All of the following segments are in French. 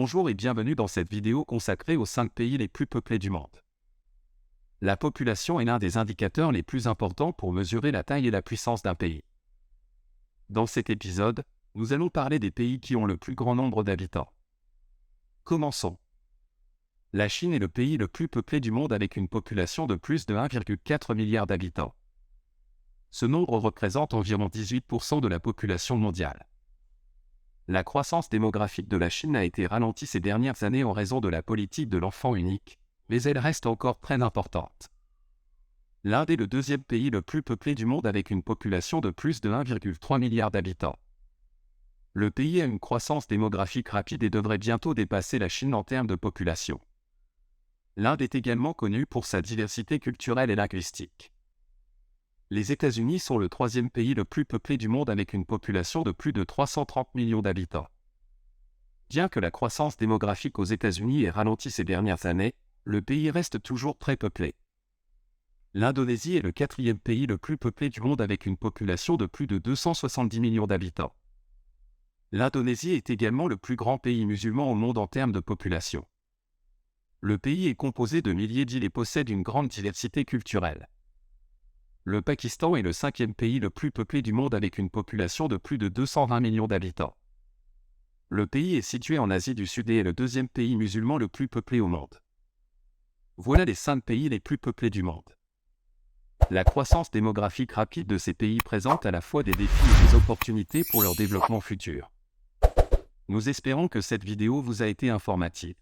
Bonjour et bienvenue dans cette vidéo consacrée aux 5 pays les plus peuplés du monde. La population est l'un des indicateurs les plus importants pour mesurer la taille et la puissance d'un pays. Dans cet épisode, nous allons parler des pays qui ont le plus grand nombre d'habitants. Commençons. La Chine est le pays le plus peuplé du monde avec une population de plus de 1,4 milliard d'habitants. Ce nombre représente environ 18% de la population mondiale. La croissance démographique de la Chine a été ralentie ces dernières années en raison de la politique de l'enfant unique, mais elle reste encore très importante. L'Inde est le deuxième pays le plus peuplé du monde avec une population de plus de 1,3 milliard d'habitants. Le pays a une croissance démographique rapide et devrait bientôt dépasser la Chine en termes de population. L'Inde est également connue pour sa diversité culturelle et linguistique. Les États-Unis sont le troisième pays le plus peuplé du monde avec une population de plus de 330 millions d'habitants. Bien que la croissance démographique aux États-Unis ait ralenti ces dernières années, le pays reste toujours très peuplé. L'Indonésie est le quatrième pays le plus peuplé du monde avec une population de plus de 270 millions d'habitants. L'Indonésie est également le plus grand pays musulman au monde en termes de population. Le pays est composé de milliers d'îles et possède une grande diversité culturelle. Le Pakistan est le cinquième pays le plus peuplé du monde avec une population de plus de 220 millions d'habitants. Le pays est situé en Asie du Sud et est le deuxième pays musulman le plus peuplé au monde. Voilà les 5 pays les plus peuplés du monde. La croissance démographique rapide de ces pays présente à la fois des défis et des opportunités pour leur développement futur. Nous espérons que cette vidéo vous a été informative.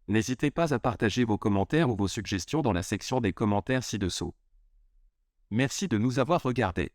N'hésitez pas à partager vos commentaires ou vos suggestions dans la section des commentaires ci-dessous. Merci de nous avoir regardés.